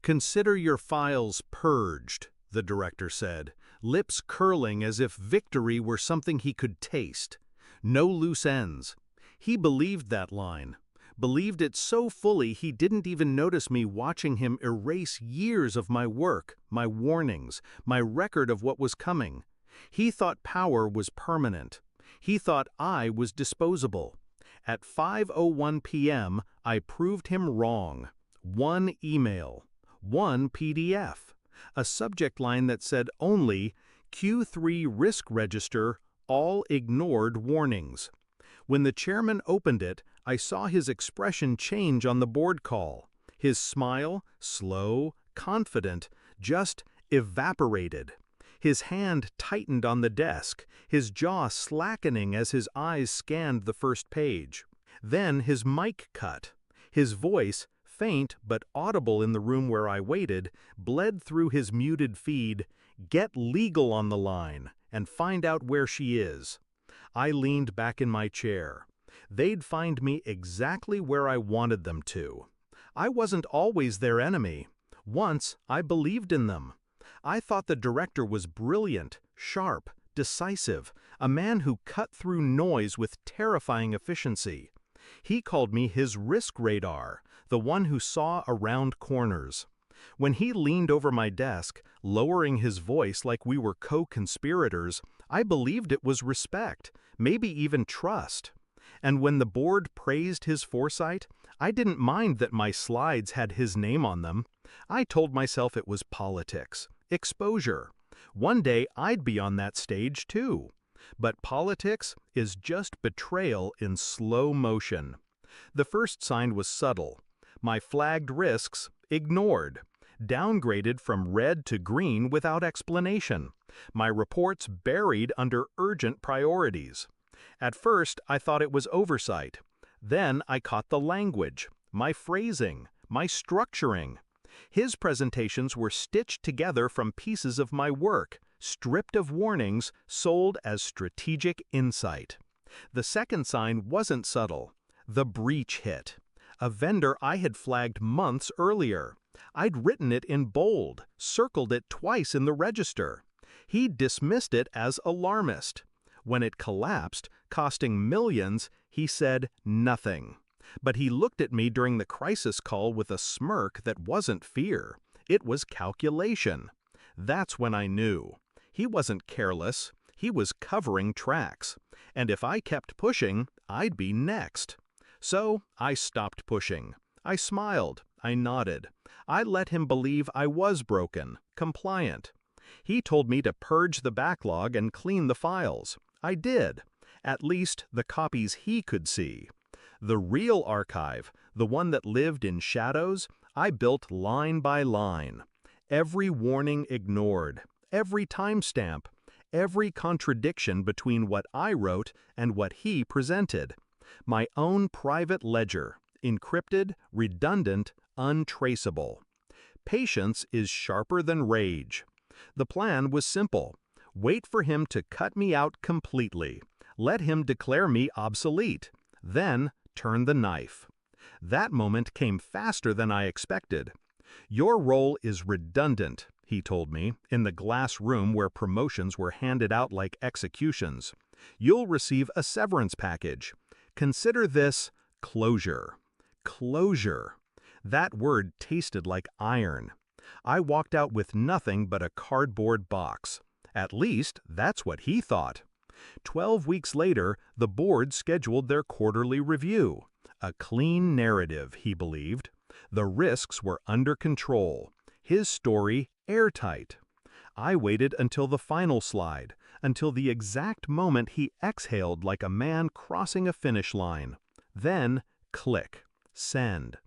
"Consider your files purged," the director said, lips curling as if victory were something he could taste. No loose ends. He believed that line. Believed it so fully he didn't even notice me watching him erase years of my work, my warnings, my record of what was coming. He thought power was permanent. He thought I was disposable. At 5:01 p.m., I proved him wrong. One email. One PDF. A subject line that said only Q3 Risk Register, all ignored warnings. When the chairman opened it, I saw his expression change on the board call. His smile, slow, confident, just evaporated. His hand tightened on the desk, his jaw slackening as his eyes scanned the first page. Then his mic cut. His voice, faint but audible in the room where I waited, bled through his muted feed, "Get legal on the line, and find out where she is." I leaned back in my chair. They'd find me exactly where I wanted them to. I wasn't always their enemy. Once, I believed in them. I thought the director was brilliant, sharp, decisive, a man who cut through noise with terrifying efficiency. He called me his risk radar, the one who saw around corners. When he leaned over my desk, lowering his voice like we were co-conspirators, I believed it was respect, maybe even trust. And when the board praised his foresight, I didn't mind that my slides had his name on them. I told myself it was politics, exposure. One day I'd be on that stage too. But politics is just betrayal in slow motion. The first sign was subtle. My flagged risks, ignored. Downgraded from red to green without explanation. My reports buried under urgent priorities. At first, I thought it was oversight. Then I caught the language, my phrasing, my structuring. His presentations were stitched together from pieces of my work, stripped of warnings, sold as strategic insight. The second sign wasn't subtle. The breach hit. A vendor I had flagged months earlier. I'd written it in bold, circled it twice in the register. He dismissed it as alarmist. When it collapsed, costing millions, he said nothing. But he looked at me during the crisis call with a smirk that wasn't fear. It was calculation. That's when I knew. He wasn't careless. He was covering tracks. And if I kept pushing, I'd be next. So I stopped pushing. I smiled. I nodded. I let him believe I was broken, compliant. He told me to purge the backlog and clean the files. I did. At least the copies he could see. The real archive, the one that lived in shadows, I built line by line. Every warning ignored, every timestamp, every contradiction between what I wrote and what he presented. My own private ledger, encrypted, redundant, untraceable. Patience is sharper than rage. The plan was simple. Wait for him to cut me out completely. Let him declare me obsolete. Then turn the knife. That moment came faster than I expected. "Your role is redundant," he told me, in the glass room where promotions were handed out like executions. "You'll receive a severance package. Consider this closure." Closure. That word tasted like iron. I walked out with nothing but a cardboard box. At least, that's what he thought. 12 weeks later, the board scheduled their quarterly review. A clean narrative, he believed. The risks were under control. His story airtight. I waited until the final slide, until the exact moment he exhaled like a man crossing a finish line. Then, click. Send.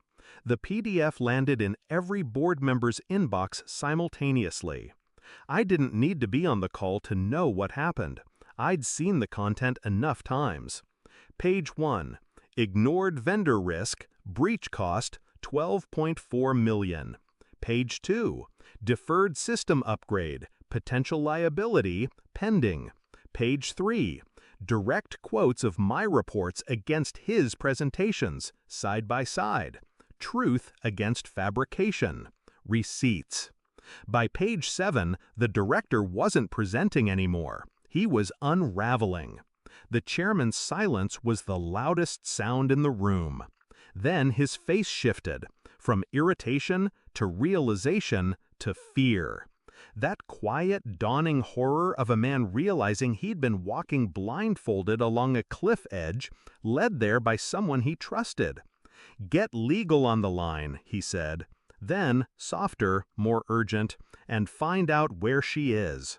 The PDF landed in every board member's inbox simultaneously. I didn't need to be on the call to know what happened. I'd seen the content enough times. Page 1. Ignored vendor risk, breach cost, $12.4 million. Page 2. Deferred system upgrade, potential liability, pending. Page 3. Direct quotes of my reports against his presentations, side by side. Truth against fabrication. receipts. By page 7, the director wasn't presenting anymore. He was unraveling. The chairman's silence was the loudest sound in the room. Then his face shifted, from irritation to realization to fear. That quiet, dawning horror of a man realizing he'd been walking blindfolded along a cliff edge, led there by someone he trusted. "Get legal on the line," he said. Then, softer, more urgent, "and find out where she is."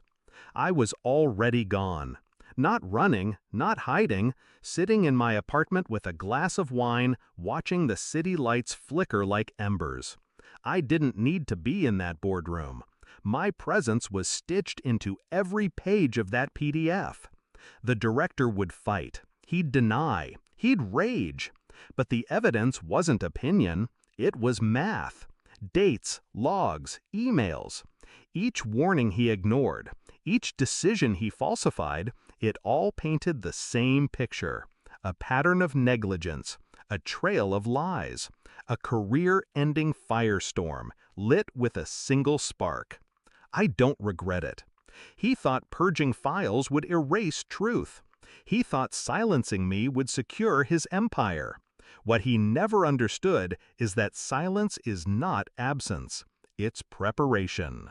I was already gone. Not running, not hiding, sitting in my apartment with a glass of wine, watching the city lights flicker like embers. I didn't need to be in that boardroom. My presence was stitched into every page of that PDF. The director would fight. He'd deny. He'd rage. But the evidence wasn't opinion. It was math. Dates, logs, emails. Each warning he ignored, each decision he falsified, it all painted the same picture. A pattern of negligence, a trail of lies, a career-ending firestorm, lit with a single spark. I don't regret it. He thought purging files would erase truth. He thought silencing me would secure his empire. What he never understood is that silence is not absence. It's preparation.